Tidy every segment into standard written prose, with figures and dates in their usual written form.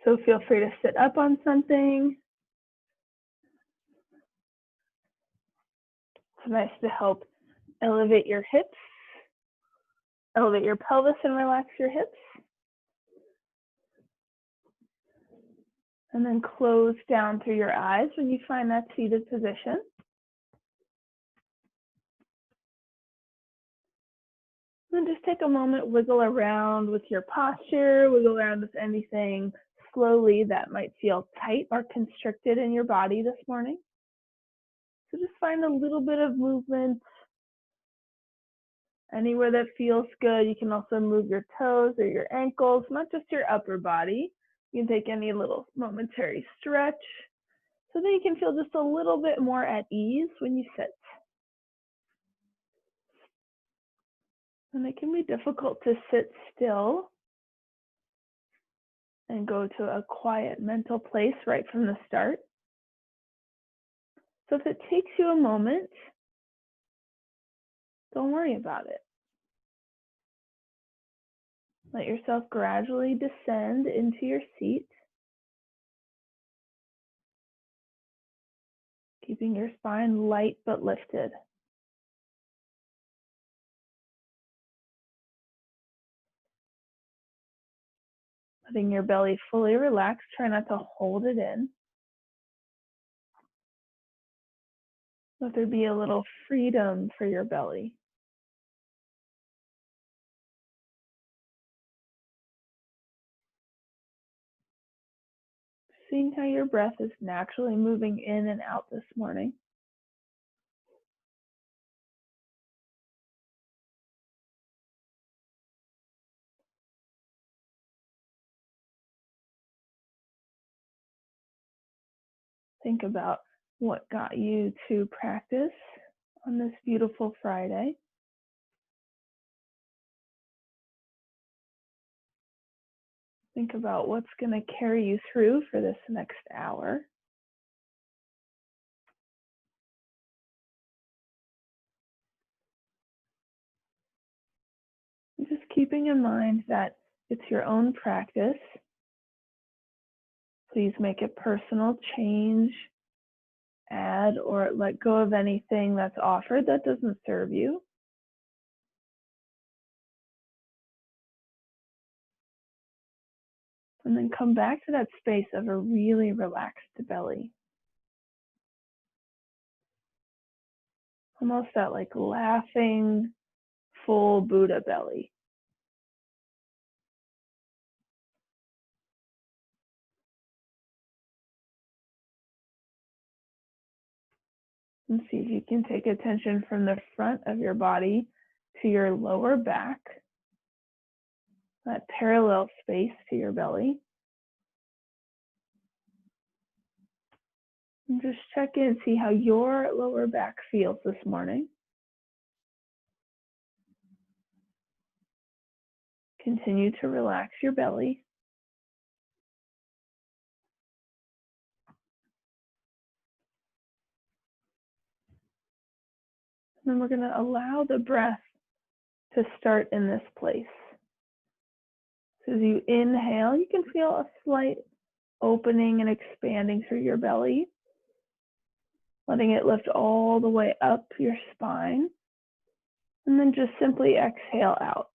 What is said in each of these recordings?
So feel free to sit up on something. It's nice to help elevate your hips, elevate your pelvis and relax your hips. And then close down through your eyes when you find that seated position. And then just take a moment, wiggle around with your posture, wiggle around with anything slowly that might feel tight or constricted in your body this morning. So just find a little bit of movement anywhere that feels good. You can also move your toes or your ankles, not just your upper body. You can take any little momentary stretch so that you can feel just a little bit more at ease when you sit. And it can be difficult to sit still and go to a quiet mental place right from the start. So if it takes you a moment, don't worry about it. Let yourself gradually descend into your seat, keeping your spine light but lifted. Letting your belly fully relax, try not to hold it in. Let there be a little freedom for your belly. Seeing how your breath is naturally moving in and out this morning. Think about what got you to practice on this beautiful Friday. Think about what's going to carry you through for this next hour. Just keeping in mind that it's your own practice. Please make it personal, change, add, or let go of anything that's offered that doesn't serve you. And then come back to that space of a really relaxed belly. Almost that like laughing, full Buddha belly. And see if you can take attention from the front of your body to your lower back, that parallel space to your belly. And just check in, see how your lower back feels this morning. Continue to relax your belly. And then we're going to allow the breath to start in this place. So as you inhale, you can feel a slight opening and expanding through your belly, letting it lift all the way up your spine. And then just simply exhale out.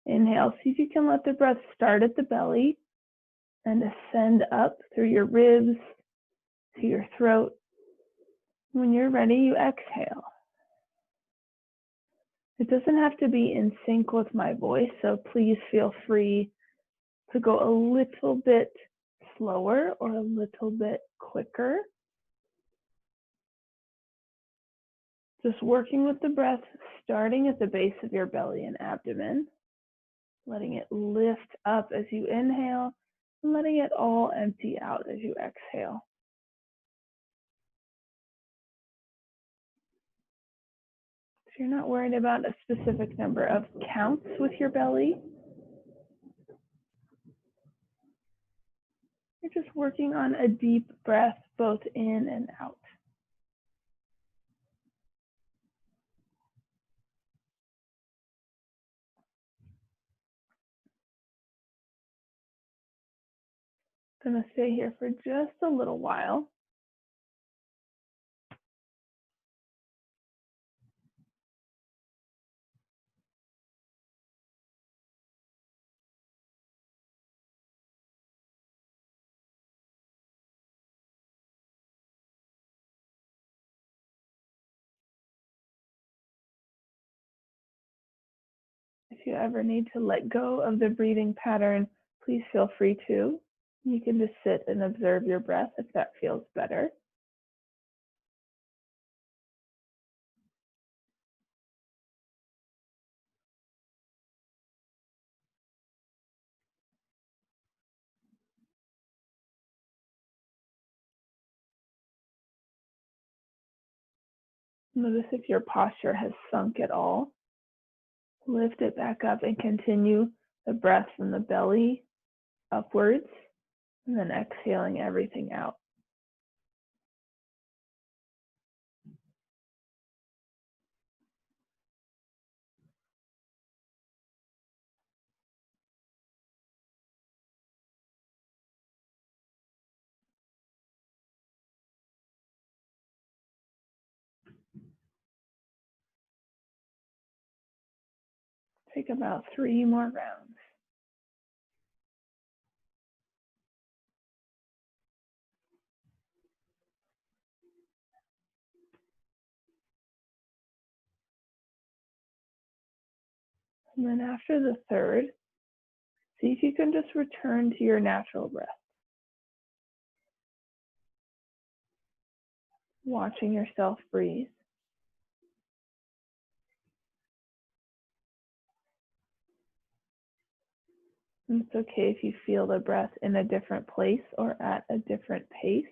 Inhale, see if you can let the breath start at the belly and ascend up through your ribs to your throat. When you're ready, you exhale. It doesn't have to be in sync with my voice, so please feel free to go a little bit slower or a little bit quicker. Just working with the breath, starting at the base of your belly and abdomen, letting it lift up as you inhale, and letting it all empty out as you exhale. So you're not worried about a specific number of counts with your belly. You're just working on a deep breath, both in and out. I'm going to stay here for just a little while. If you ever need to let go of the breathing pattern, please feel free to. You can just sit and observe your breath if that feels better. Notice if your posture has sunk at all. Lift it back up and continue the breath from the belly upwards, and then exhaling everything out. Take about 3 more rounds. And then after the third, see if you can just return to your natural breath. Watching yourself breathe. And it's okay if you feel the breath in a different place or at a different pace.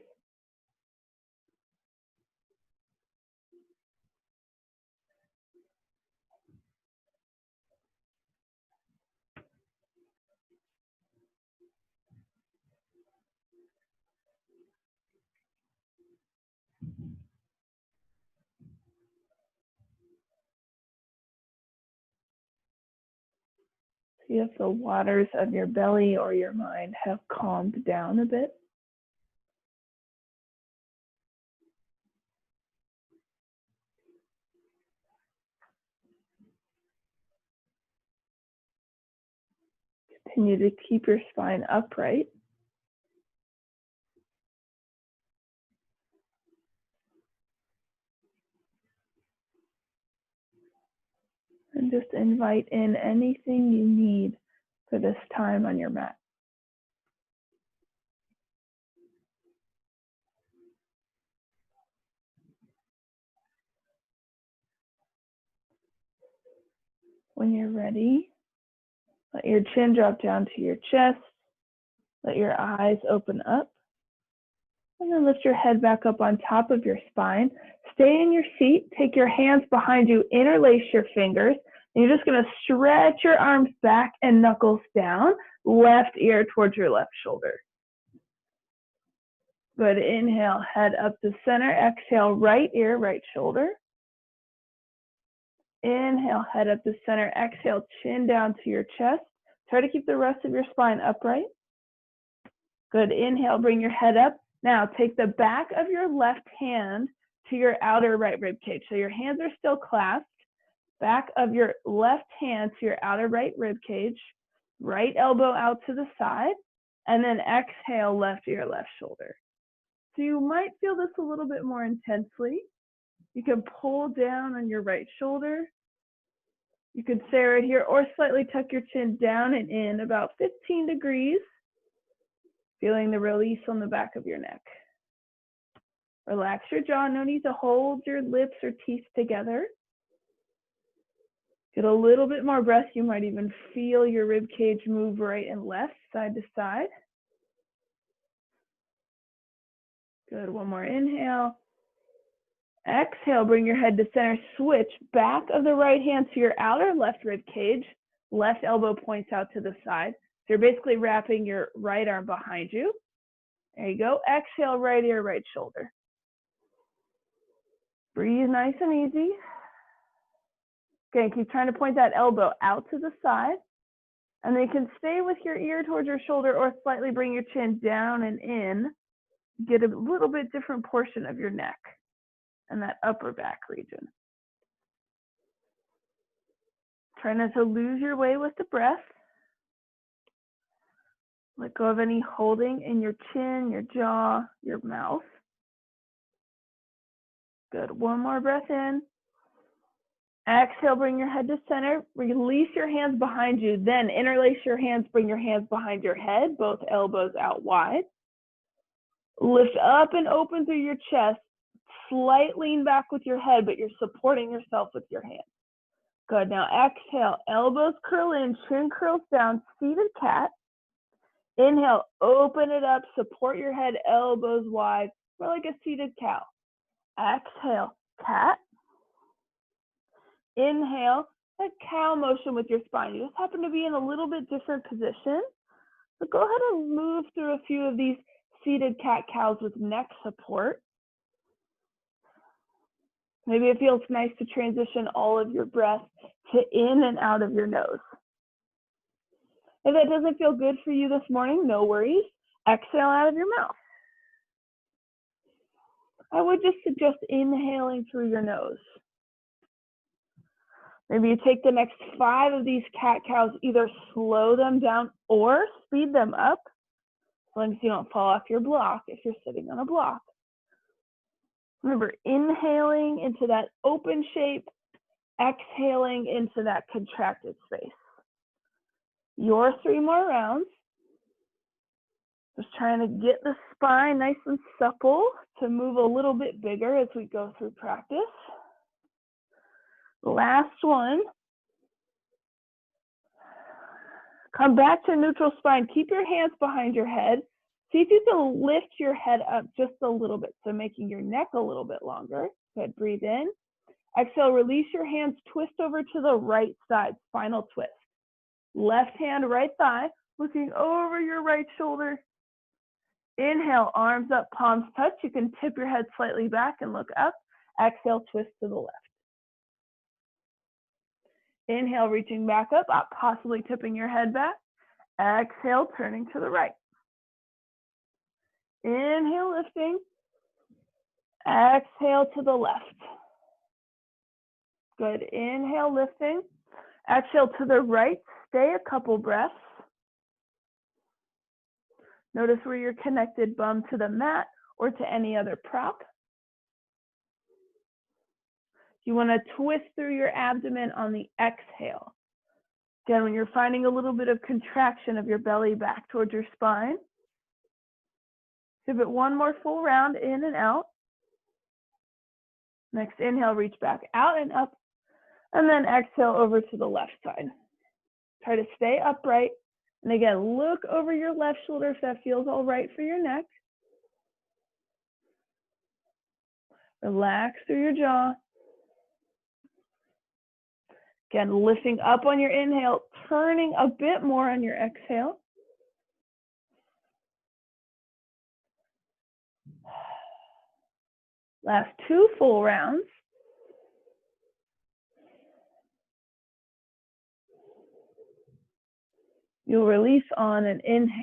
See if the waters of your belly or your mind have calmed down a bit. Continue to keep your spine upright. And just invite in anything you need for this time on your mat. When you're ready, let your chin drop down to your chest. Let your eyes open up. And then lift your head back up on top of your spine. Stay in your seat. Take your hands behind you. Interlace your fingers. And you're just going to stretch your arms back and knuckles down. Left ear towards your left shoulder. Good. Inhale, head up to center. Exhale, right ear, right shoulder. Inhale, head up to center. Exhale, chin down to your chest. Try to keep the rest of your spine upright. Good. Inhale, bring your head up. Now take the back of your left hand to your outer right rib cage. So your hands are still clasped. Back of your left hand to your outer right rib cage. Right elbow out to the side. And then exhale, left ear, left shoulder. So you might feel this a little bit more intensely. You can pull down on your right shoulder. You can stay right here or slightly tuck your chin down and in about 15 degrees. Feeling the release on the back of your neck. Relax your jaw. No need to hold your lips or teeth together. Get a little bit more breath. You might even feel your rib cage move right and left, side to side. Good. One more inhale. Exhale, bring your head to center. Switch back of the right hand to your outer left rib cage. Left elbow points out to the side. So you're basically wrapping your right arm behind you. There you go. Exhale, right ear, right shoulder. Breathe nice and easy. Okay, keep trying to point that elbow out to the side. And then you can stay with your ear towards your shoulder or slightly bring your chin down and in. Get a little bit different portion of your neck and that upper back region. Try not to lose your way with the breath. Let go of any holding in your chin, your jaw, your mouth. Good. One more breath in. Exhale, bring your head to center. Release your hands behind you. Then interlace your hands, bring your hands behind your head, both elbows out wide. Lift up and open through your chest. Slight lean back with your head, but you're supporting yourself with your hands. Good. Now exhale, elbows curl in, chin curls down, seated cat. Inhale, open it up, support your head, elbows wide, more like a seated cow. Exhale, cat. Inhale, that cow motion with your spine. You just happen to be in a little bit different position. So go ahead and move through a few of these seated cat-cows with neck support. Maybe it feels nice to transition all of your breath to in and out of your nose. If that doesn't feel good for you this morning, no worries. Exhale out of your mouth. I would just suggest inhaling through your nose. Maybe you take the next 5 of these cat-cows, either slow them down or speed them up, as long as you don't fall off your block if you're sitting on a block. Remember, inhaling into that open shape, exhaling into that contracted space. Your 3 more rounds. Just trying to get the spine nice and supple to move a little bit bigger as we go through practice. Last one. Come back to neutral spine. Keep your hands behind your head. See if you can lift your head up just a little bit, so making your neck a little bit longer. Good, breathe in. Exhale, release your hands, twist over to the right side, final twist. Left hand, right thigh, looking over your right shoulder. Inhale, arms up, palms touch. You can tip your head slightly back and look up. Exhale, twist to the left. Inhale, reaching back up, possibly tipping your head back. Exhale, turning to the right. Inhale, lifting. Exhale to the left. Good. Inhale, lifting. Exhale to the right. Stay a couple breaths. Notice where you're connected, bum to the mat or to any other prop. You want to twist through your abdomen on the exhale. Again, when you're finding a little bit of contraction of your belly back towards your spine, give it one more full round in and out. Next inhale, reach back out and up, and then exhale over to the left side. Try to stay upright. And again, look over your left shoulder if that feels all right for your neck. Relax through your jaw. Again, lifting up on your inhale, turning a bit more on your exhale. Last 2 full rounds. You'll release on an inhale.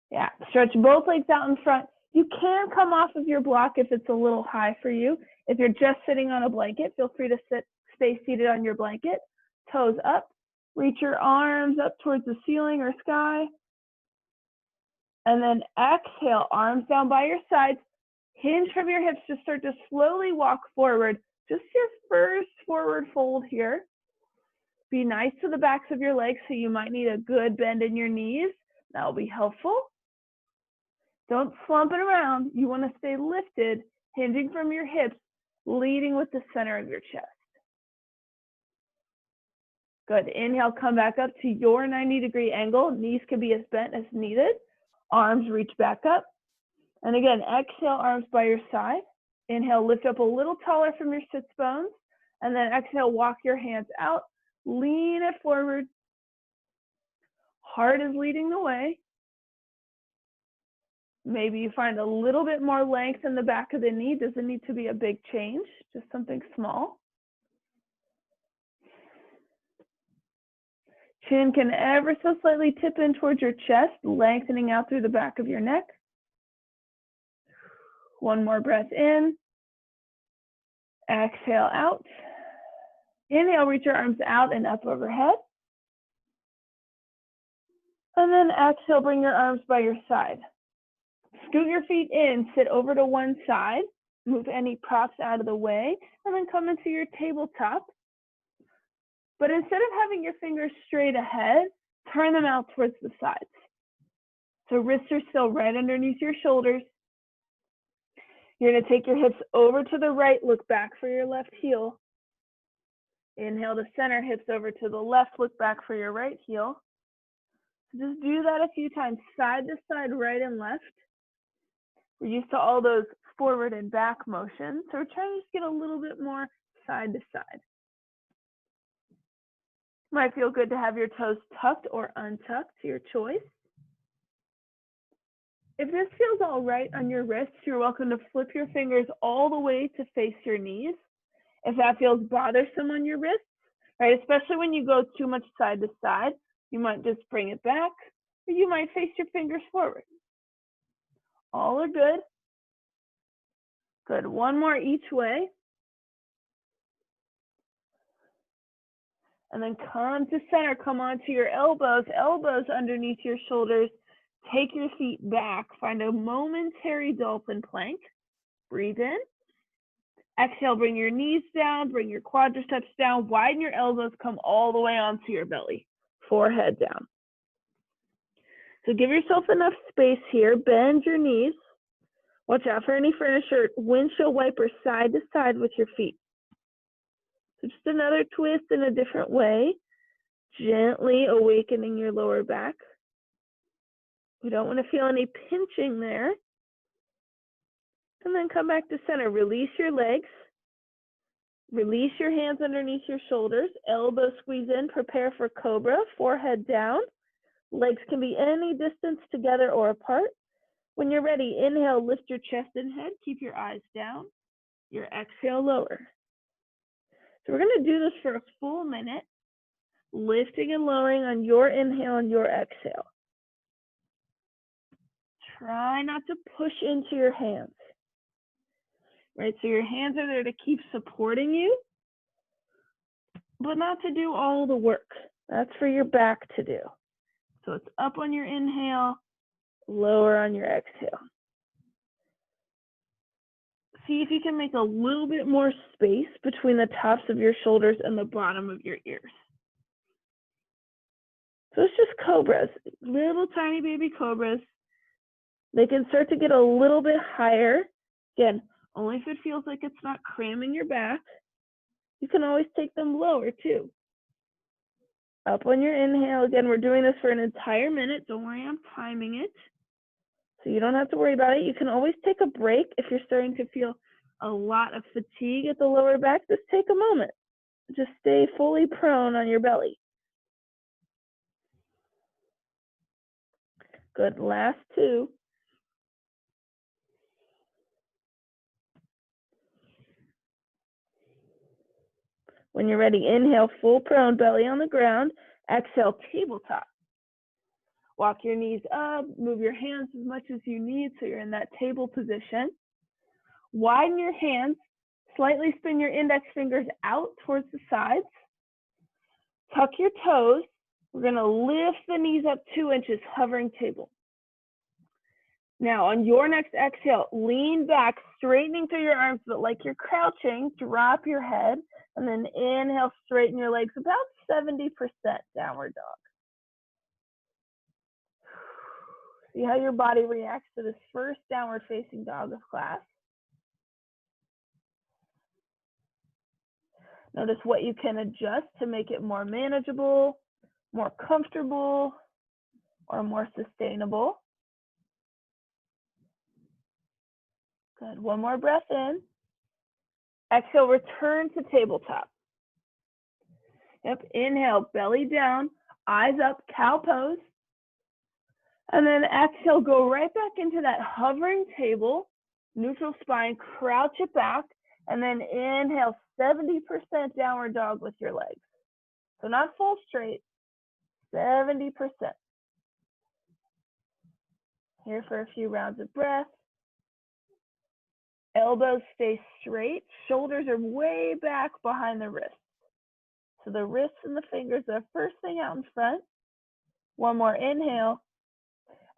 Yeah, stretch both legs out in front. You can come off of your block if it's a little high for you. If you're just sitting on a blanket, feel free to stay seated on your blanket. Toes up. Reach your arms up towards the ceiling or sky. And then exhale, arms down by your sides. Hinge from your hips. Just start to slowly walk forward. Just your first forward fold here. Be nice to the backs of your legs, so you might need a good bend in your knees. That will be helpful. Don't slump it around. You want to stay lifted, hinging from your hips, leading with the center of your chest. Good. Inhale, come back up to your 90-degree angle. Knees can be as bent as needed. Arms reach back up. And again, exhale, arms by your side. Inhale, lift up a little taller from your sits bones. And then exhale, walk your hands out. Lean it forward. Heart is leading the way. Maybe you find a little bit more length in the back of the knee. Doesn't need to be a big change, just something small. Chin can ever so slightly tip in towards your chest, lengthening out through the back of your neck. One more breath in. Exhale out. Inhale, reach your arms out and up overhead. And then exhale, bring your arms by your side. Scoot your feet in, sit over to one side, move any props out of the way, and then come into your tabletop. But instead of having your fingers straight ahead, turn them out towards the sides. So wrists are still right underneath your shoulders. You're going to take your hips over to the right, look back for your left heel. Inhale to center, hips over to the left, look back for your right heel. Just do that a few times, side to side, right and left. We're used to all those forward and back motions, so we're trying to just get a little bit more side to side. Might feel good to have your toes tucked or untucked, your choice. If this feels all right on your wrists, you're welcome to flip your fingers all the way to face your knees. If that feels bothersome on your wrists, right, especially when you go too much side to side, you might just bring it back, or you might face your fingers forward. All are good. Good. One more each way. And then come to center, come onto your elbows, elbows underneath your shoulders. Take your feet back, find a momentary dolphin plank. Breathe in. Exhale, bring your knees down, bring your quadriceps down, widen your elbows, come all the way onto your belly, forehead down. So give yourself enough space here, bend your knees. Watch out for any furniture, windshield wiper side to side with your feet. So just another twist in a different way, gently awakening your lower back. We don't want to feel any pinching there. And then come back to center. Release your legs. Release your hands underneath your shoulders. Elbow squeeze in. Prepare for cobra. Forehead down. Legs can be any distance together or apart. When you're ready, inhale, lift your chest and head. Keep your eyes down. Your exhale, lower. So we're going to do this for a full minute, lifting and lowering on your inhale and your exhale. Try not to push into your hands. Right, so your hands are there to keep supporting you, but not to do all the work. That's for your back to do. So it's up on your inhale, lower on your exhale. See if you can make a little bit more space between the tops of your shoulders and the bottom of your ears. So it's just cobras, little tiny baby cobras. They can start to get a little bit higher. Again, only if it feels like it's not cramming your back. You can always take them lower too. Up on your inhale. Again, we're doing this for an entire minute. Don't worry, I'm timing it. So you don't have to worry about it. You can always take a break if you're starting to feel a lot of fatigue at the lower back. Just take a moment. Just stay fully prone on your belly. Good, last two. When you're ready, inhale, full prone, belly on the ground. Exhale, tabletop. Walk your knees up, move your hands as much as you need so you're in that table position. Widen your hands, slightly spin your index fingers out towards the sides. Tuck your toes. We're going to lift the knees up 2 inches, hovering table. Now on your next exhale, lean back, straightening through your arms, but like you're crouching, drop your head, and then inhale, straighten your legs about 70% downward dog. See how your body reacts to this first downward facing dog of class. Notice what you can adjust to make it more manageable, more comfortable, or more sustainable. Good. One more breath in. Exhale, return to tabletop. Yep. Inhale, belly down, eyes up, cow pose. And then exhale, go right back into that hovering table, neutral spine, crouch it back, and then inhale, 70% downward dog with your legs. So not full straight, 70%. Here for a few rounds of breath. Elbows stay straight. Shoulders are way back behind the wrists. So the wrists and the fingers are first thing out in front. One more inhale.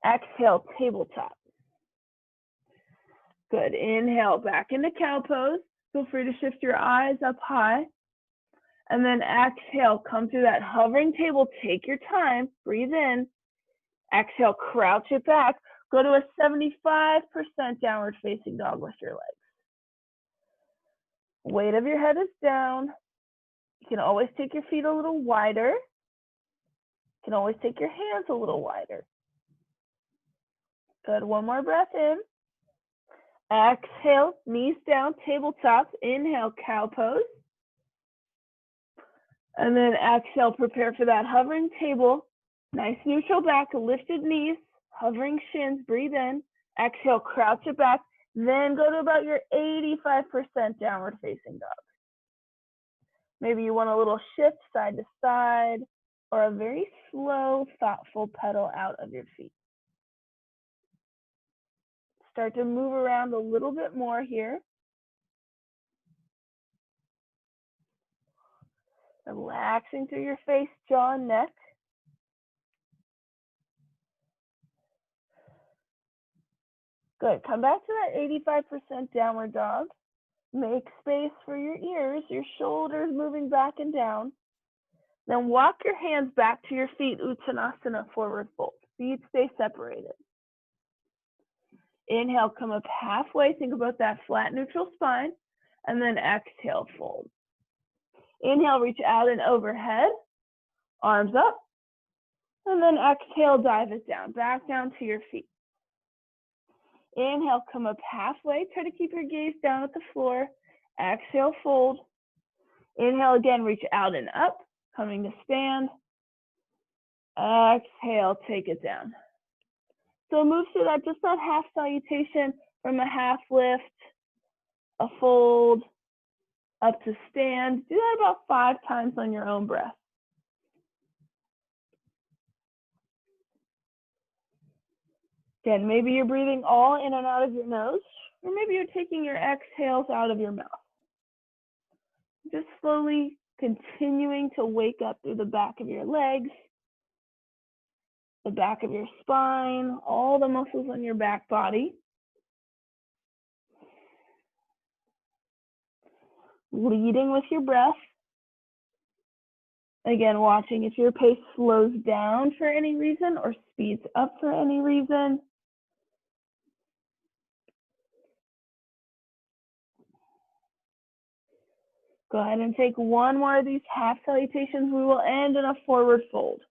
Exhale, tabletop. Good. Inhale, back into cow pose. Feel free to shift your eyes up high. And then exhale, come through that hovering table. Take your time. Breathe in. Exhale, crouch it back. Go to a 75% downward facing dog with your legs. Weight of your head is down. You can always take your feet a little wider. You can always take your hands a little wider. Good. One more breath in. Exhale, knees down, tabletop. Inhale, cow pose. And then exhale, prepare for that hovering table. Nice neutral back, lifted knees, hovering shins. Breathe in. Exhale, crouch it back. Then go to about your 85% downward facing dog. Maybe you want a little shift side to side or a very slow, thoughtful pedal out of your feet. Start to move around a little bit more here. Relaxing through your face, jaw, and neck. Good. Come back to that 85% downward dog. Make space for your ears, your shoulders moving back and down. Then walk your hands back to your feet, Uttanasana, forward fold. Feet stay separated. Inhale, come up halfway. Think about that flat neutral spine. And then exhale, fold. Inhale, reach out and overhead. Arms up. And then exhale, dive it down. Back down to your feet. Inhale, come up halfway. Try to keep your gaze down at the floor. Exhale, fold. Inhale again, reach out and up. Coming to stand. Exhale, take it down. So move through that, just that half salutation from a half lift, a fold, up to stand. Do that about 5 times on your own breath. Again, maybe you're breathing all in and out of your nose, or maybe you're taking your exhales out of your mouth. Just slowly continuing to wake up through the back of your legs, the back of your spine, all the muscles on your back body. Leading with your breath. Again, watching if your pace slows down for any reason or speeds up for any reason. Go ahead and take one more of these half salutations. We will end in a forward fold.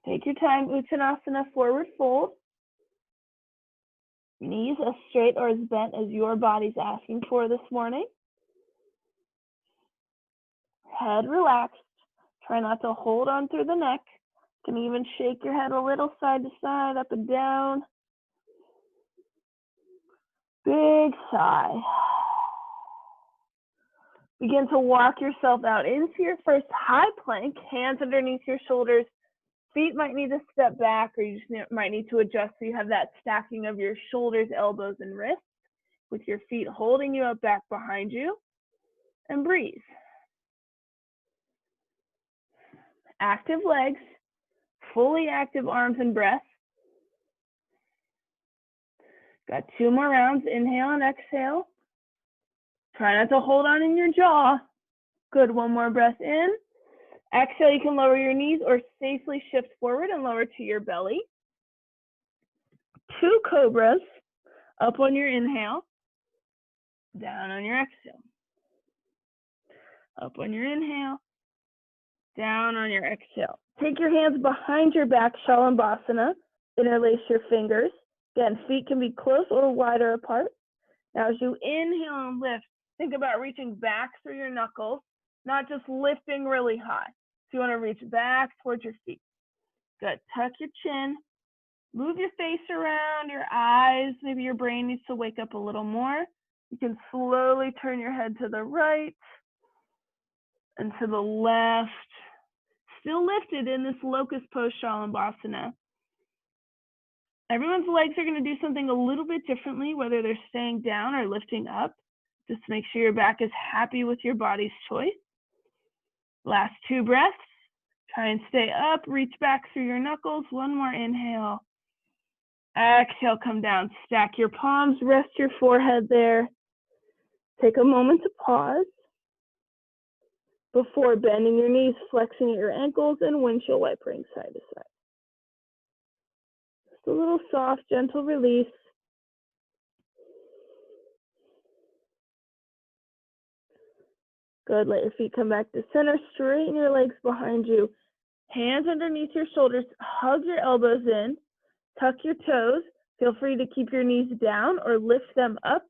Take your time, Uttanasana, forward fold. Knees as straight or as bent as your body's asking for this morning. Head relaxed. Try not to hold on through the neck. You can even shake your head a little side to side, up and down. Big sigh. Begin to walk yourself out into your first high plank, hands underneath your shoulders. Feet might need to step back, or you just might need to adjust so you have that stacking of your shoulders, elbows, and wrists with your feet holding you up back behind you. And breathe. Active legs, fully active arms and breath. Got 2 more rounds. Inhale and exhale. Try not to hold on in your jaw. Good. 1 more breath in. Exhale, you can lower your knees or safely shift forward and lower to your belly. 2 cobras. Up on your inhale. Down on your exhale. Up on your inhale. Down on your exhale. Take your hands behind your back, Shalabhasana. Interlace your fingers. Again, feet can be close or wider apart. Now, as you inhale and lift, think about reaching back through your knuckles, not just lifting really high. So you want to reach back towards your feet. Good. Tuck your chin. Move your face around, your eyes. Maybe your brain needs to wake up a little more. You can slowly turn your head to the right. and to the left. Still lifted in this locust pose, Shalabhasana. Everyone's legs are going to do something a little bit differently, whether they're staying down or lifting up. Just make sure your back is happy with your body's choice. Last 2 breaths. Try and stay up, reach back through your knuckles. One more inhale. Exhale, come down. Stack your palms, rest your forehead there. Take a moment to pause before bending your knees, flexing at your ankles, and windshield wipering side to side. Just a little soft, gentle release. Good, let your feet come back to center, straighten your legs behind you. Hands underneath your shoulders, hug your elbows in, tuck your toes. Feel free to keep your knees down or lift them up.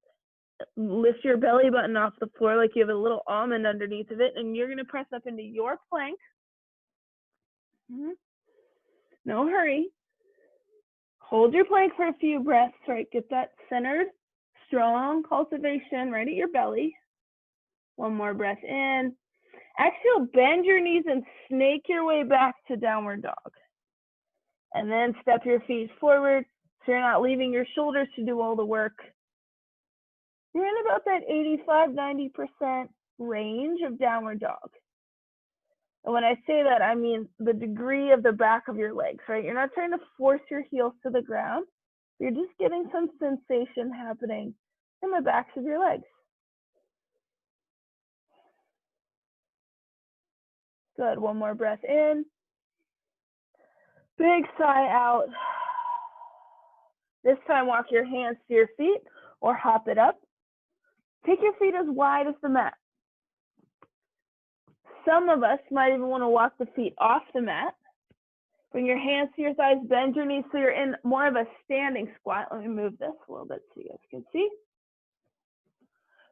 Lift your belly button off the floor like you have a little almond underneath of it, and you're gonna press up into your plank. No hurry. Hold your plank for a few breaths, right? Get that centered, strong cultivation right at your belly. One more breath in. Exhale, bend your knees and snake your way back to downward dog. And then step your feet forward so you're not leaving your shoulders to do all the work. You're in about that 85–90% range of downward dog. And when I say that, I mean the degree of the back of your legs, right? You're not trying to force your heels to the ground. You're just getting some sensation happening in the backs of your legs. Good, one more breath in. Big sigh out. This time walk your hands to your feet or hop it up. Take your feet as wide as the mat. Some of us might even want to walk the feet off the mat. Bring your hands to your thighs, bend your knees so you're in more of a standing squat. Let me move this a little bit so you guys can see.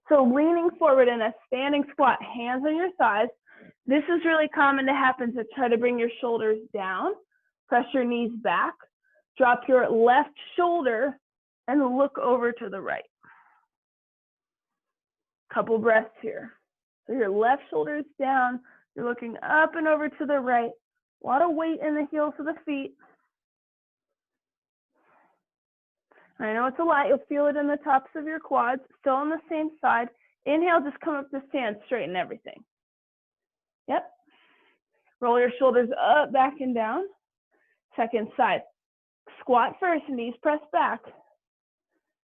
So leaning forward in a standing squat, hands on your thighs. This is really common to happen, to try to bring your shoulders down. Press your knees back. Drop your left shoulder and look over to the right. Couple breaths here. So your left shoulder is down. You're looking up and over to the right. A lot of weight in the heels of the feet. I know it's a lot. You'll feel it in the tops of your quads. Still on the same side. Inhale, just come up to stand, straighten everything. Yep. Roll your shoulders up, back, and down. Second side. Squat first, knees press back.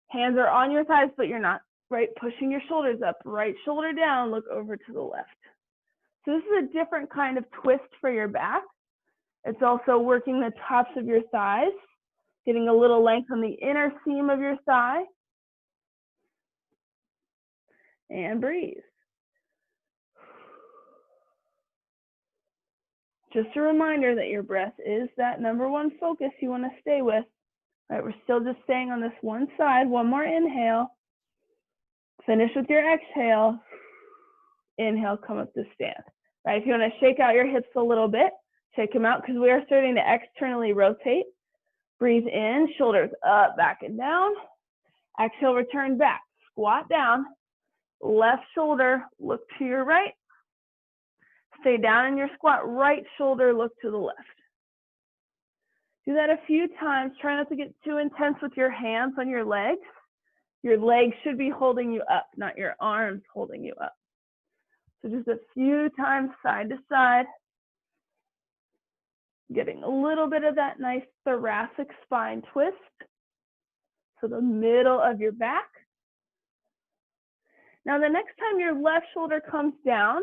Hands are on your thighs, but you're not, right? Pushing your shoulders up. Right shoulder down, look over to the left. So this is a different kind of twist for your back. It's also working the tops of your thighs, getting a little length on the inner seam of your thigh. And breathe. Just a reminder that your breath is that #1 focus you want to stay with. All right, we're still just staying on this one side. One more inhale. Finish with your exhale. Inhale, come up to stand. All right, if you want to shake out your hips a little bit, shake them out because we are starting to externally rotate. Breathe in, shoulders up, back, and down. Exhale, return back. Squat down. Left shoulder, look to your right. Stay down in your squat. Right shoulder, look to the left. Do that a few times. Try not to get too intense with your hands on your legs. Your legs should be holding you up, not your arms holding you up. So just a few times side to side. Getting a little bit of that nice thoracic spine twist. So the middle of your back. Now the next time your left shoulder comes down,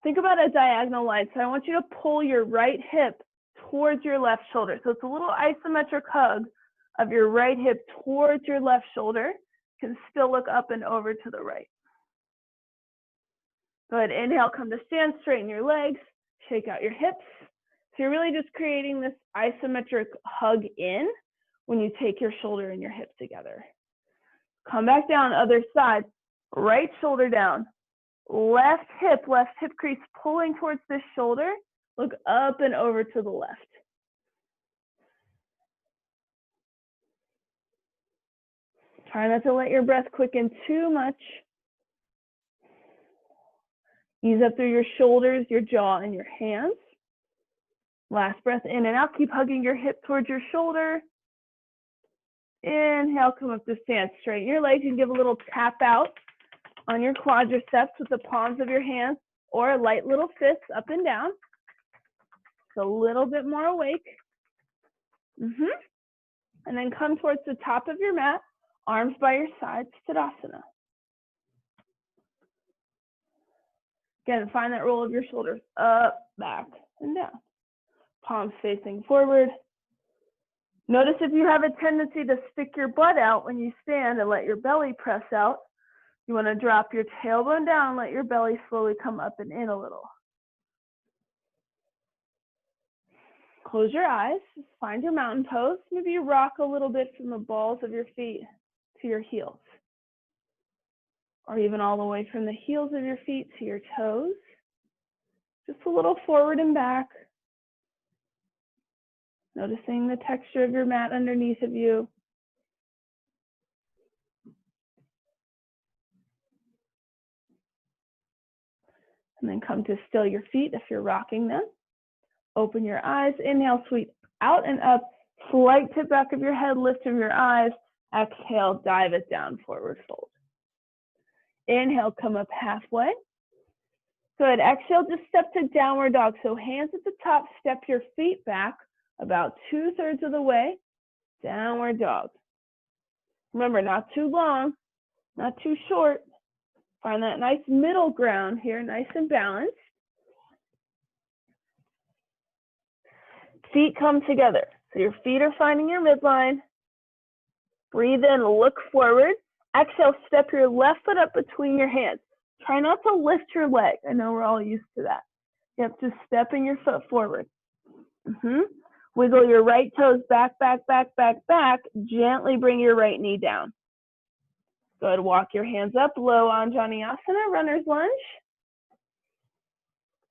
think about a diagonal line. So I want you to pull your right hip towards your left shoulder. So it's a little isometric hug of your right hip towards your left shoulder. You can still look up and over to the right. Go ahead, inhale, come to stand, straighten your legs, shake out your hips. So you're really just creating this isometric hug in when you take your shoulder and your hip together. Come back down, other side, right shoulder down. Left hip crease pulling towards this shoulder. Look up and over to the left. Try not to let your breath quicken too much. Ease up through your shoulders, your jaw, and your hands. Last breath in and out. Keep hugging your hip towards your shoulder. Inhale, come up to stand. Straighten your legs and give a little tap out on your quadriceps with the palms of your hands, or a light little fist up and down. So a little bit more awake. And then come towards the top of your mat, arms by your sides, Tadasana. Again, find that roll of your shoulders up, back, and down. Palms facing forward. Notice if you have a tendency to stick your butt out when you stand and let your belly press out, you want to drop your tailbone down, let your belly slowly come up and in a little. Close your eyes, find your mountain pose. Maybe you rock a little bit from the balls of your feet to your heels, or even all the way from the heels of your feet to your toes. Just a little forward and back. Noticing the texture of your mat underneath of you. And then come to still your feet if you're rocking them. Open your eyes, inhale, sweep out and up. Slight tip back of your head, lift of your eyes. Exhale, dive it down, forward fold. Inhale, come up halfway. Good, exhale, just step to downward dog. So hands at the top, step your feet back about 2/3 of the way, downward dog. Remember, not too long, not too short. Find that nice middle ground here, nice and balanced. Feet come together. So your feet are finding your midline. Breathe in, look forward. Exhale, step your left foot up between your hands. Try not to lift your leg. I know we're all used to that. Yep, just stepping your foot forward. Wiggle your right toes back, back, back, back, back. Gently bring your right knee down. Good, walk your hands up, low Anjaneyasana, runner's lunge.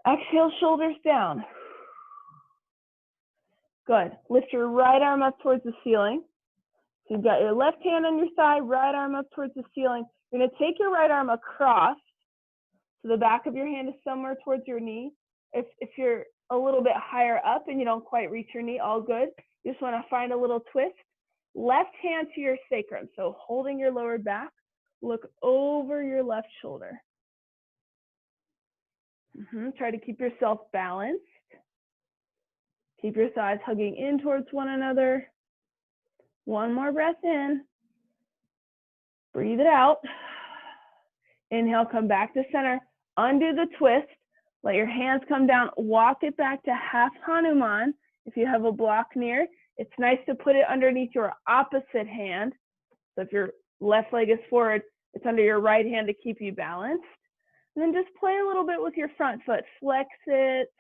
Exhale, shoulders down. Good, lift your right arm up towards the ceiling. So you've got your left hand on your side, right arm up towards the ceiling. You're gonna take your right arm across, so the back of your hand is somewhere towards your knee. If you're a little bit higher up and you don't quite reach your knee, all good. You just wanna find a little twist. Left hand to your sacrum, so holding your lower back, look over your left shoulder. Try to keep yourself balanced. Keep your thighs hugging in towards one another. One more breath in. Breathe it out. Inhale, come back to center. Undo the twist. Let your hands come down. Walk it back to half Hanuman. If you have a block near, it's nice to put it underneath your opposite hand. So if your left leg is forward, it's under your right hand to keep you balanced. And then just play a little bit with your front foot. Flex it,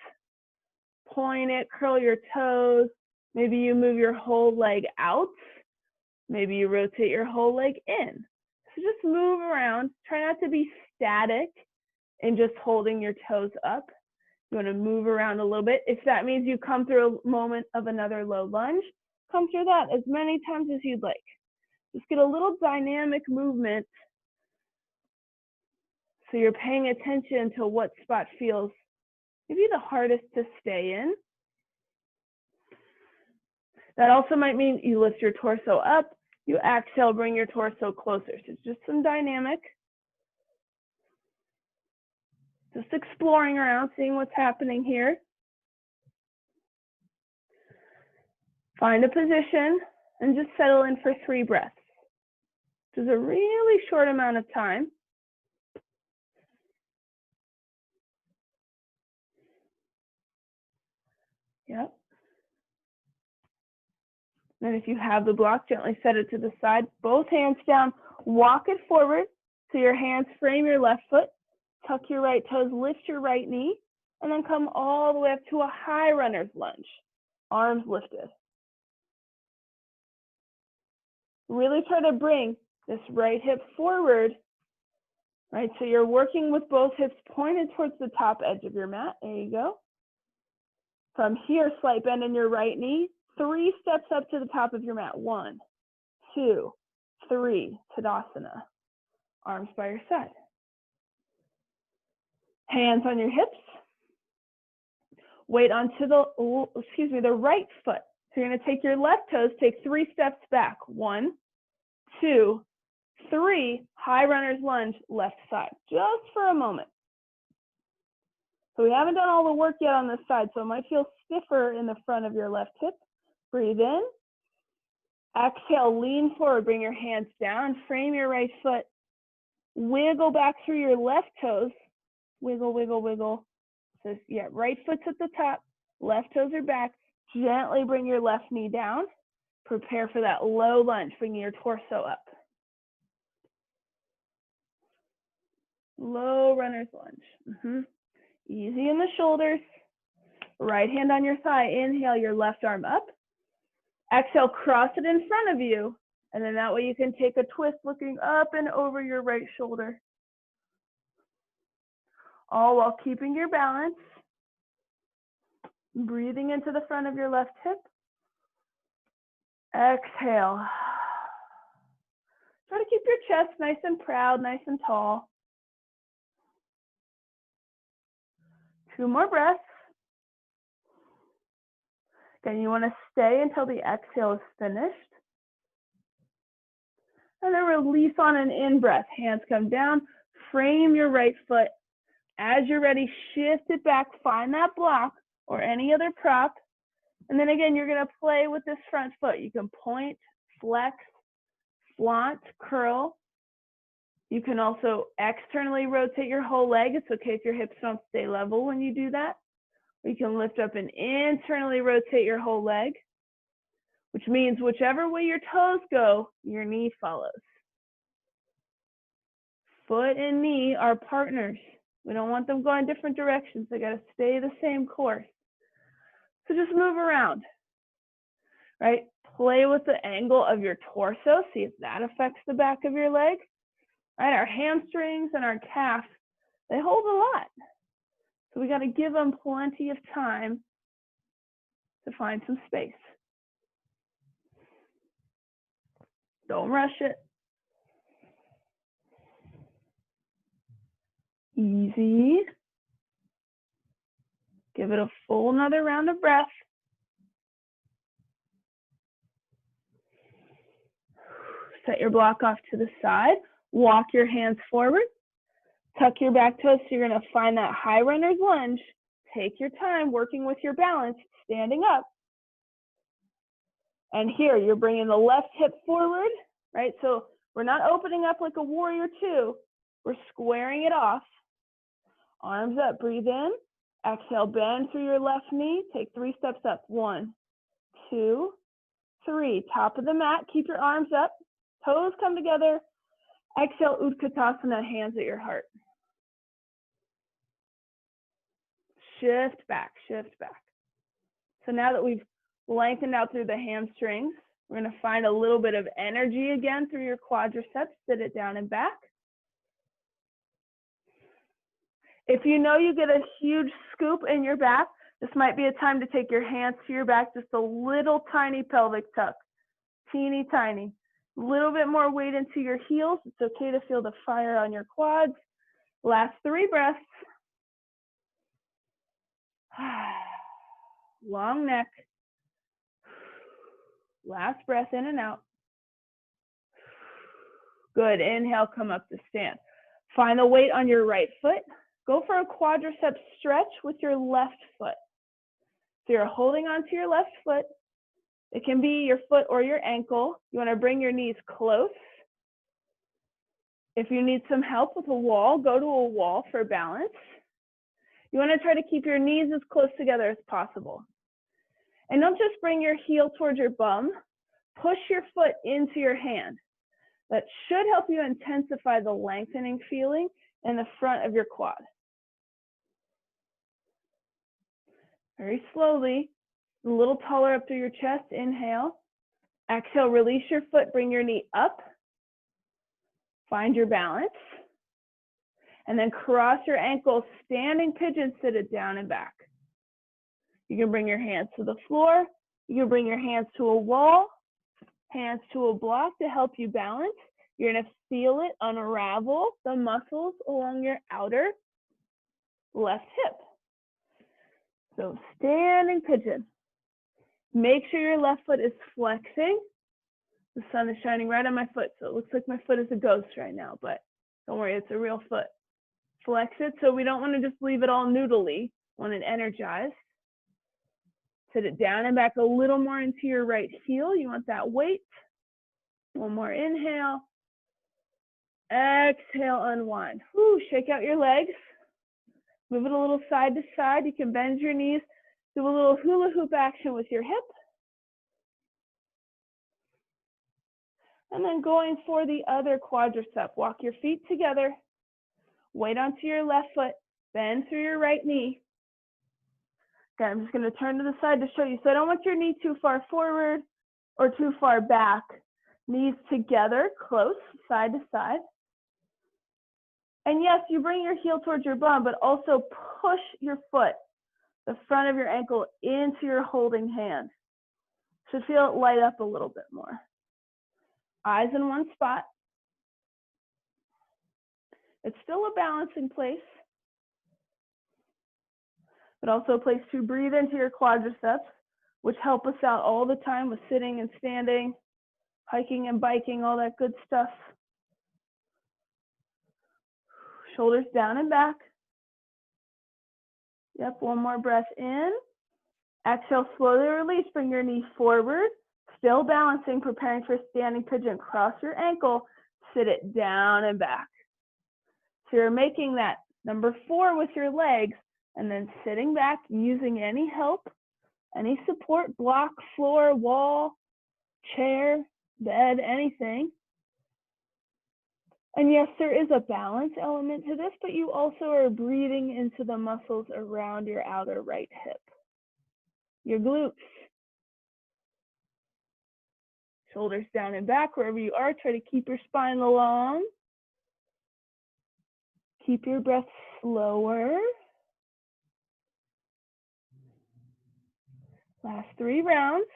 point it, curl your toes. Maybe you move your whole leg out. Maybe you rotate your whole leg in. So just move around. Try not to be static and just holding your toes up. You want to move around a little bit. If that means you come through a moment of another low lunge, come through that as many times as you'd like. Just get a little dynamic movement so you're paying attention to what spot feels maybe the hardest to stay in. That also might mean you lift your torso up, you exhale, bring your torso closer. So it's just some dynamic. Just exploring around, seeing what's happening here. Find a position and just settle in for 3 breaths. Which is a really short amount of time. Yep. And if you have the block, gently set it to the side. Both hands down. Walk it forward so your hands frame your left foot. Tuck your right toes, lift your right knee, and then come all the way up to a high runner's lunge. Arms lifted. Really try to bring this right hip forward. Right, so you're working with both hips pointed towards the top edge of your mat. There you go. From here, slight bend in your right knee. 3 steps up to the top of your mat. 1, 2, 3, Tadasana. Arms by your side. Hands on your hips. Weight onto the right foot. So you're going to take your left toes, take 3 steps back. 1, 2, 3. High runner's lunge, left side, just for a moment. So we haven't done all the work yet on this side, so it might feel stiffer in the front of your left hip. Breathe in. Exhale, lean forward, bring your hands down, frame your right foot. Wiggle back through your left toes. Wiggle, wiggle, wiggle. So yeah, right foot's at the top, left toes are back. Gently bring your left knee down. Prepare for that low lunge, bringing your torso up. Low runner's lunge. Easy in the shoulders. Right hand on your thigh. Inhale your left arm up. Exhale, cross it in front of you. And then that way you can take a twist looking up and over your right shoulder. All while keeping your balance. Breathing into the front of your left hip. Exhale. Try to keep your chest nice and proud, nice and tall. 2 more breaths. Again, you want to stay until the exhale is finished. And then release on an in-breath. Hands come down. Frame your right foot. As you're ready, shift it back. Find that block or any other prop. And then again, you're going to play with this front foot. You can point, flex, flaunt, curl. You can also externally rotate your whole leg. It's okay if your hips don't stay level when you do that. You can lift up and internally rotate your whole leg, which means whichever way your toes go, your knee follows. Foot and knee are partners. We don't want them going different directions. They got to stay the same course. So just move around, right? Play with the angle of your torso. See if that affects the back of your leg. Right? Our hamstrings and our calf, they hold a lot. So we got to give them plenty of time to find some space. Don't rush it. Easy. Give it a full another round of breath. Set your block off to the side. Walk your hands forward. Tuck your back toes. So you're going to find that high runner's lunge. Take your time working with your balance, standing up. And here you're bringing the left hip forward, right? So we're not opening up like a warrior 2. We're squaring it off. Arms up, breathe in. Exhale, bend through your left knee. Take 3 steps up. 1, 2, 3. Top of the mat. Keep your arms up. Toes come together. Exhale, Utkatasana, hands at your heart. Shift back, shift back. So now that we've lengthened out through the hamstrings, we're going to find a little bit of energy again through your quadriceps. Sit it down and back. If you know you get a huge scoop in your back, this might be a time to take your hands to your back, just a little tiny pelvic tuck, teeny tiny. A little bit more weight into your heels. It's okay to feel the fire on your quads. Last 3 breaths. Long neck. Last breath in and out. Good. Inhale, come up to stand. Find the weight on your right foot. Go for a quadriceps stretch with your left foot. So you're holding onto your left foot. It can be your foot or your ankle. You want to bring your knees close. If you need some help with a wall, go to a wall for balance. You want to try to keep your knees as close together as possible. And don't just bring your heel towards your bum. Push your foot into your hand. That should help you intensify the lengthening feeling in the front of your quad. Very slowly, a little taller up through your chest. Inhale. Exhale, release your foot, bring your knee up. Find your balance. And then cross your ankles, standing pigeon, sit it down and back. You can bring your hands to the floor. You can bring your hands to a wall, hands to a block to help you balance. You're going to feel it unravel the muscles along your outer left hip. So standing pigeon. Make sure your left foot is flexing. The sun is shining right on my foot, so it looks like my foot is a ghost right now, but don't worry, it's a real foot. Flex it, so we don't want to just leave it all noodly. Want it energized. Sit it down and back a little more into your right heel. You want that weight. One more inhale. Exhale, unwind. Whew, shake out your legs. Move it a little side to side. You can bend your knees. Do a little hula hoop action with your hip. And then going for the other quadricep. Walk your feet together. Weight onto your left foot. Bend through your right knee. Okay, I'm just going to turn to the side to show you. So I don't want your knee too far forward or too far back. Knees together, close, side to side. And yes, you bring your heel towards your bum, but also push your foot, the front of your ankle, into your holding hand. Should feel it light up a little bit more. Eyes in one spot. It's still a balancing place, but also a place to breathe into your quadriceps, which help us out all the time with sitting and standing, hiking and biking, all that good stuff. Shoulders down and back. Yep, one more breath in. Exhale, slowly release, bring your knee forward. Still balancing, preparing for standing pigeon. Cross your ankle, sit it down and back. So you're making that number 4 with your legs, and then sitting back, using any help, any support, block, floor, wall, chair, bed, anything. And yes, there is a balance element to this, but you also are breathing into the muscles around your outer right hip, your glutes. Shoulders down and back, wherever you are, try to keep your spine long. Keep your breath slower. Last 3 rounds.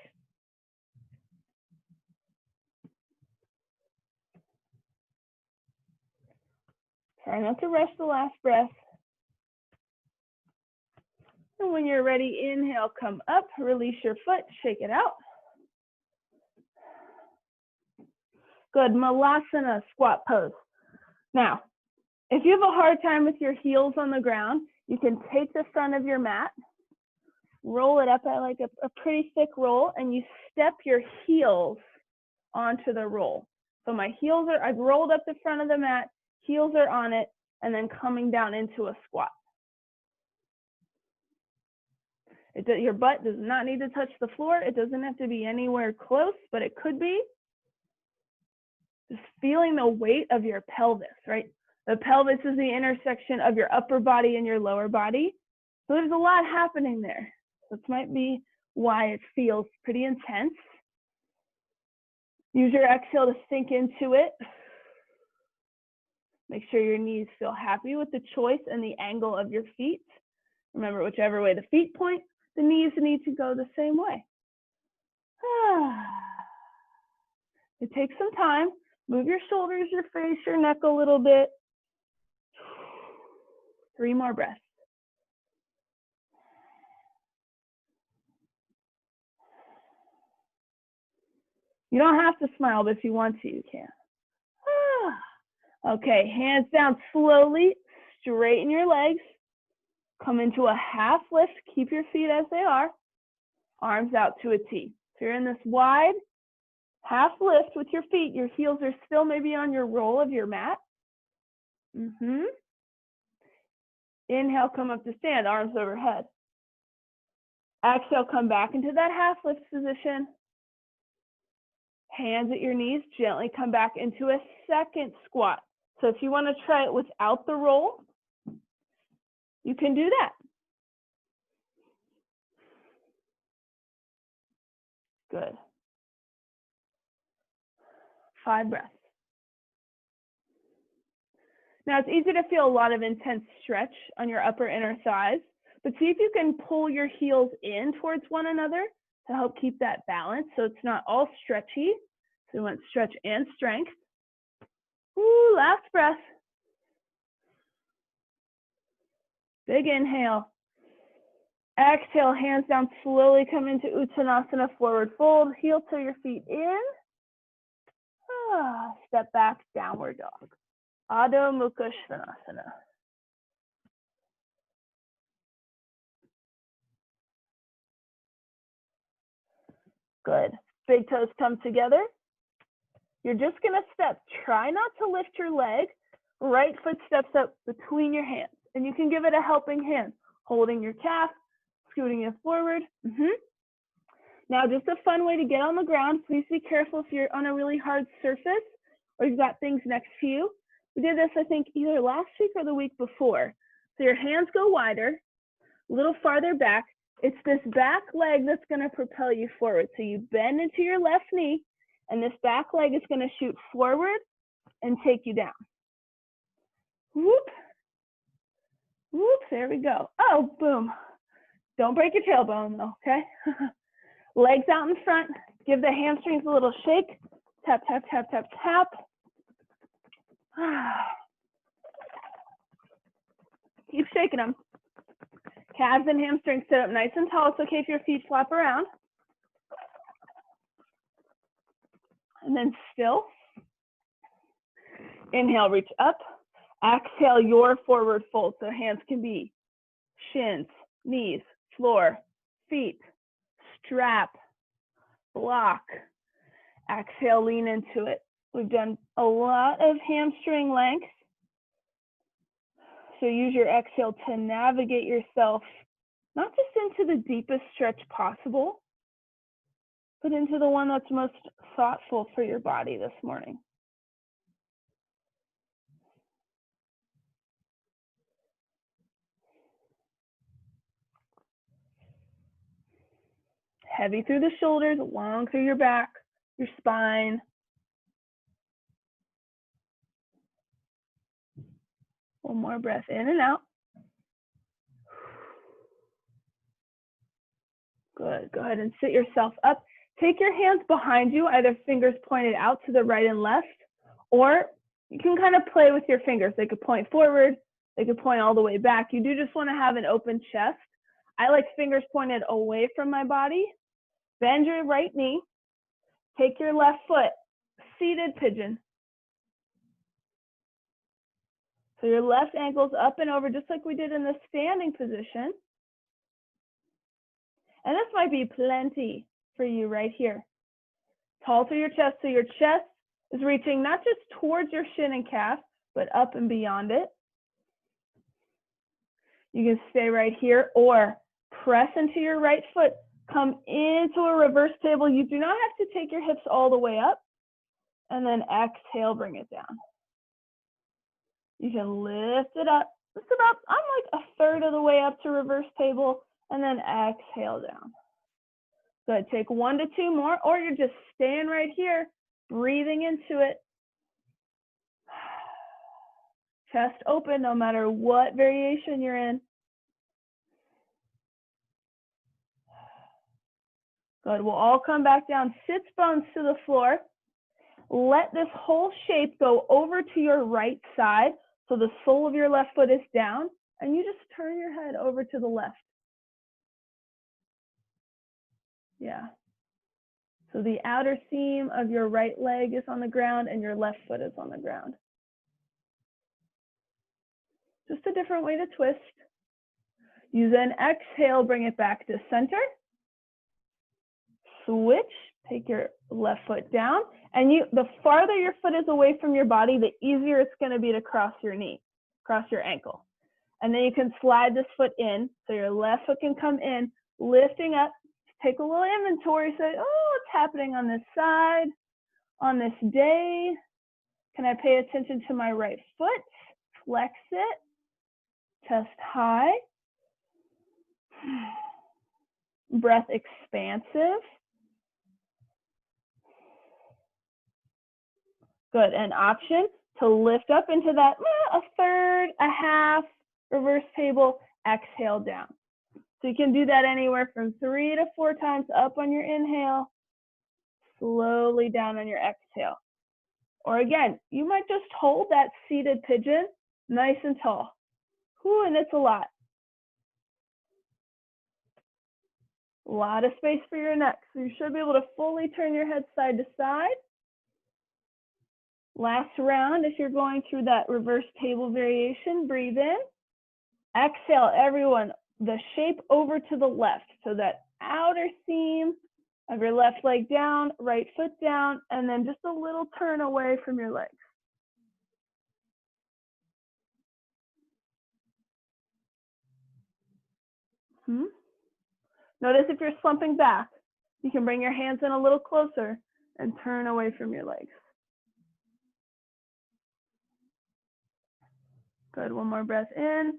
Try not to rush the last breath. And when you're ready, inhale, come up, release your foot, shake it out. Good, Malasana, squat pose. Now, if you have a hard time with your heels on the ground, you can take the front of your mat, roll it up at like a pretty thick roll, and you step your heels onto the roll. So my heels are, I've rolled up the front of the mat, heels are on it, and then coming down into a squat. Your butt does not need to touch the floor. It doesn't have to be anywhere close, but it could be. Just feeling the weight of your pelvis, right? The pelvis is the intersection of your upper body and your lower body. So there's a lot happening there. This might be why it feels pretty intense. Use your exhale to sink into it. Make sure your knees feel happy with the choice and the angle of your feet. Remember, whichever way the feet point, the knees need to go the same way. It takes some time. Move your shoulders, your face, your neck a little bit. 3 more breaths. You don't have to smile, but if you want to, you can. Okay, hands down slowly, straighten your legs. Come into a half lift, keep your feet as they are. Arms out to a T. So you're in this wide half lift with your feet. Your heels are still maybe on your roll of your mat. Inhale, come up to stand, arms overhead. Exhale, come back into that half lift position. Hands at your knees, gently come back into a second squat. So if you want to try it without the roll, you can do that. Good. 5 breaths. Now it's easy to feel a lot of intense stretch on your upper inner thighs, but see if you can pull your heels in towards one another to help keep that balance so it's not all stretchy. So we want stretch and strength. Last breath. Big inhale. Exhale, hands down, slowly come into Uttanasana, forward fold, heel to your feet in. Step back, downward dog. Adho Mukha Svanasana. Good. Big toes come together. You're just going to step. Try not to lift your leg. Right foot steps up between your hands. And you can give it a helping hand, holding your calf, scooting it forward. Now, just a fun way to get on the ground. Please be careful if you're on a really hard surface or you've got things next to you. We did this, I think, either last week or the week before. So your hands go wider, a little farther back. It's this back leg that's going to propel you forward. So you bend into your left knee, and this back leg is going to shoot forward and take you down. Whoop. Whoop, there we go. Oh, boom. Don't break your tailbone, though, okay? Legs out in front. Give the hamstrings a little shake. Tap, tap, tap, tap, tap. Keep shaking them. Calves and hamstrings sit up nice and tall. It's okay if your feet flop around. And then still. Inhale, reach up. Exhale, your forward fold. So hands can be shins, knees, floor, feet, strap, block. Exhale, lean into it. We've done a lot of hamstring length. So use your exhale to navigate yourself, not just into the deepest stretch possible, but into the one that's most thoughtful for your body this morning. Heavy through the shoulders, long through your back, your spine. One more breath in and out. Good. Go ahead and sit yourself up. Take your hands behind you, either fingers pointed out to the right and left, or you can kind of play with your fingers. They could point forward. They could point all the way back. You do just want to have an open chest. I like fingers pointed away from my body. Bend your right knee. Take your left foot. Seated pigeon. So your left ankle's up and over, just like we did in the standing position. And this might be plenty for you right here. Tall through your chest, so your chest is reaching not just towards your shin and calf, but up and beyond it. You can stay right here or press into your right foot. Come into a reverse table. You do not have to take your hips all the way up. And then exhale, bring it down. You can lift it up. Just about, I'm like a third of the way up to reverse table. And then exhale down. Good. Take 1 to 2 more, or you're just staying right here, breathing into it. Chest open, no matter what variation you're in. Good. We'll all come back down, sits bones to the floor. Let this whole shape go over to your right side. So the sole of your left foot is down, and you just turn your head over to the left. Yeah. So the outer seam of your right leg is on the ground and your left foot is on the ground. Just a different way to twist. You then exhale, bring it back to center. Switch, take your left foot down. And the farther your foot is away from your body, the easier it's going to be to cross your knee, cross your ankle. And then you can slide this foot in, so your left foot can come in, lifting up. Take a little inventory, say, oh, what's happening on this side, on this day? Can I pay attention to my right foot? Flex it, chest high. Breath expansive. Good, an option to lift up into that, a third, a half, reverse table, exhale down. So you can do that anywhere from 3 to 4 times up on your inhale, slowly down on your exhale. Or again, you might just hold that seated pigeon nice and tall. Whew, and it's a lot. A lot of space for your neck. So you should be able to fully turn your head side to side. Last round, if you're going through that reverse table variation, breathe in. Exhale, everyone, the shape over to the left. So that outer seam of your left leg down, right foot down, and then just a little turn away from your legs. Notice if you're slumping back, you can bring your hands in a little closer and turn away from your legs. Good, one more breath in.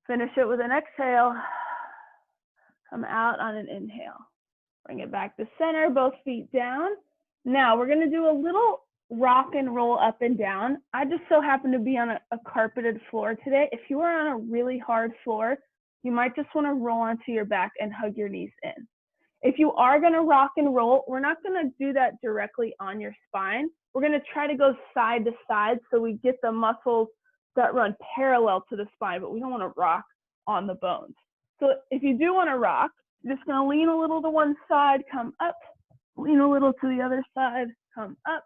Finish it with an exhale. Come out on an inhale. Bring it back to center, both feet down. Now we're gonna do a little rock and roll up and down. I just so happen to be on a carpeted floor today. If you are on a really hard floor, you might just wanna roll onto your back and hug your knees in. If you are gonna rock and roll, we're not gonna do that directly on your spine. We're gonna try to go side to side so we get the muscles that run parallel to the spine, but we don't wanna rock on the bones. So if you do wanna rock, you're just gonna lean a little to one side, come up, lean a little to the other side, come up.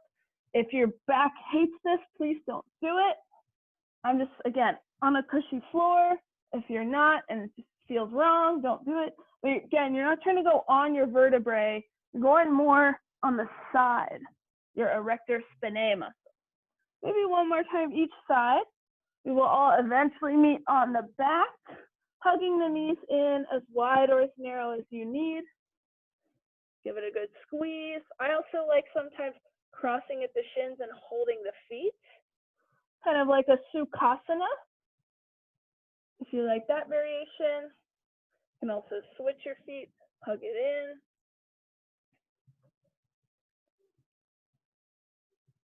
If your back hates this, please don't do it. I'm just, again, on a cushy floor. If you're not and it just feels wrong, don't do it. But again, you're not trying to go on your vertebrae. You're going more on the side, your erector spinae muscle. Maybe one more time each side. We will all eventually meet on the back, hugging the knees in as wide or as narrow as you need. Give it a good squeeze. I also like sometimes crossing at the shins and holding the feet, kind of like a Sukhasana. If you like that variation, you can also switch your feet, hug it in.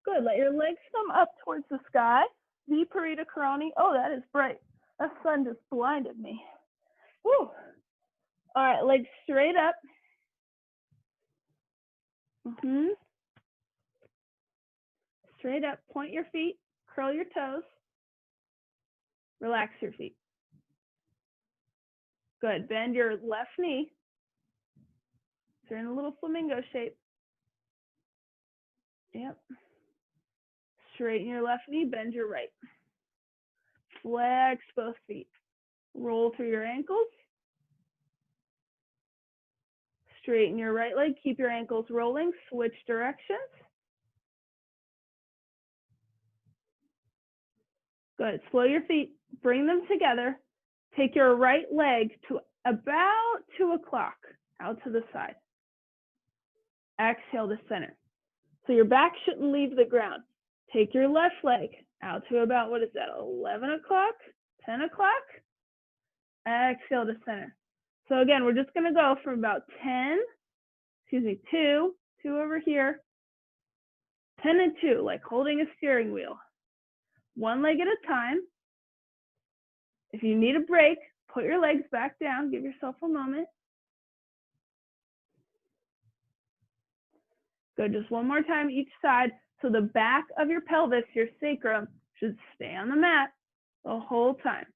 Good, let your legs come up towards the sky. Viparita Karani. Oh, that is bright. That sun just blinded me. Woo. All right, legs straight up. Straight up, point your feet, curl your toes. Relax your feet. Good, bend your left knee. So you're in a little flamingo shape. Yep. Straighten your left knee, bend your right. Flex both feet. Roll through your ankles. Straighten your right leg, keep your ankles rolling, switch directions. Good, slow your feet, bring them together. Take your right leg to about 2 o'clock out to the side. Exhale to center. So your back shouldn't leave the ground. Take your left leg out to about, what is that, 11 o'clock, 10 o'clock? Exhale to center. So again, we're just gonna go from about 2 over here, 10 and 2, like holding a steering wheel. One leg at a time. If you need a break, put your legs back down, give yourself a moment. Good, just one more time each side. So the back of your pelvis, your sacrum, should stay on the mat the whole time.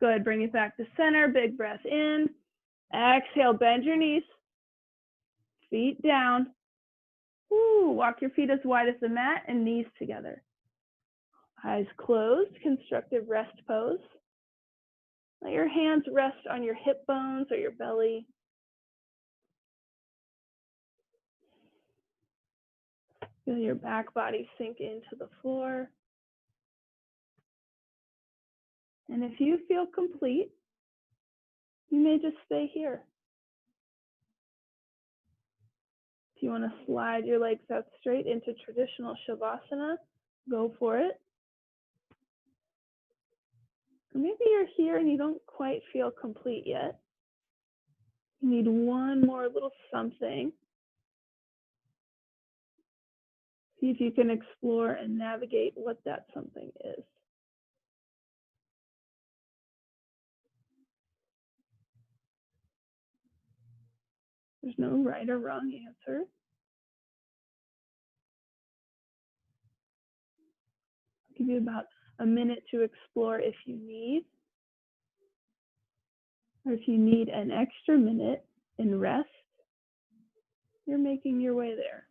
Good, bring it back to center, big breath in. Exhale, bend your knees, feet down. Woo, walk your feet as wide as the mat and knees together. Eyes closed, constructive rest pose. Let your hands rest on your hip bones or your belly. Feel your back body sink into the floor. And if you feel complete, you may just stay here. If you want to slide your legs out straight into traditional Shavasana, go for it. Or maybe you're here and you don't quite feel complete yet. You need one more little something. See if you can explore and navigate what that something is. There's no right or wrong answer. I'll give you about a minute to explore if you need. Or if you need an extra minute in rest, you're making your way there.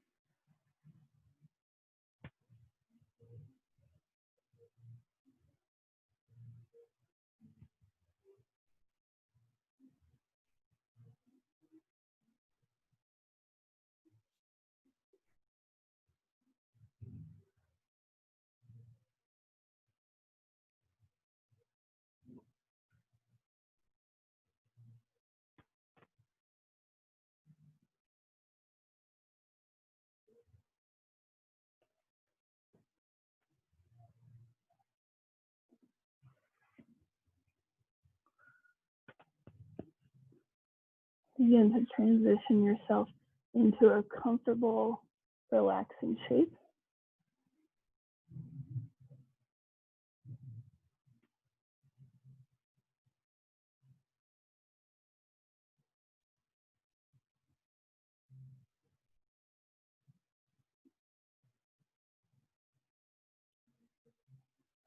Begin to transition yourself into a comfortable, relaxing shape.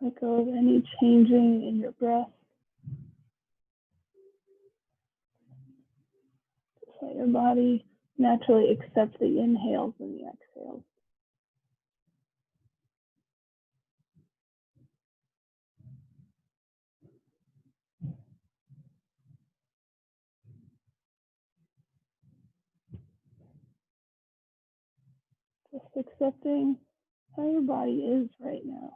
Let go of any changing in your breath. Just let your body naturally accept the inhales and the exhales. Just accepting how your body is right now.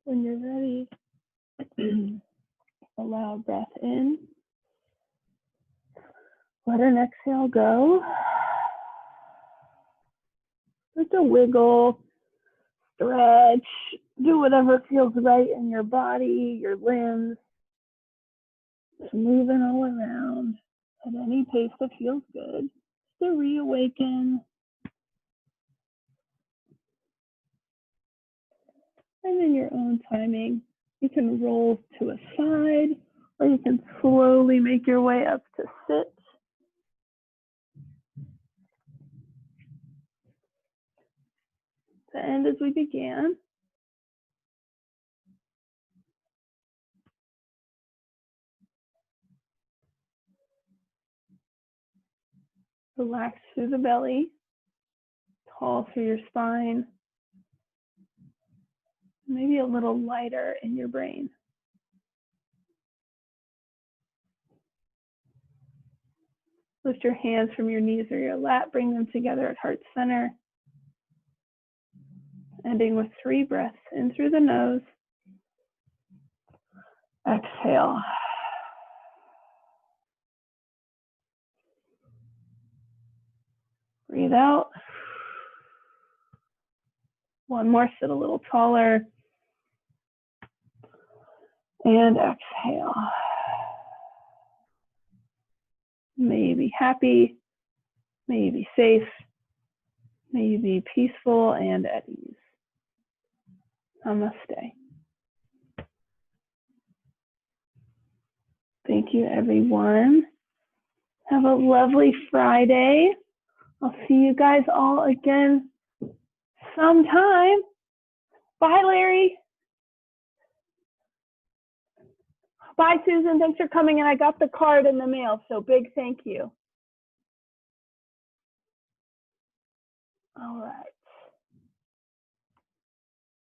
When you're ready, allow breath in. Let an exhale go. Start to wiggle, stretch, do whatever feels right in your body, your limbs. Just moving all around at any pace that feels good. Just to reawaken. And in your own timing, you can roll to a side, or you can slowly make your way up to sit. To end as we began. Relax through the belly, tall through your spine, maybe a little lighter in your brain. Lift your hands from your knees or your lap, bring them together at heart center. Ending with 3 breaths in through the nose. Exhale. Breathe out. One more, sit a little taller. And exhale. May you be happy. May you be safe. May you be peaceful and at ease. Namaste. Thank you, everyone. Have a lovely Friday. I'll see you guys all again sometime. Bye, Larry. Bye, Susan. Thanks for coming. And I got the card in the mail, so big thank you. All right.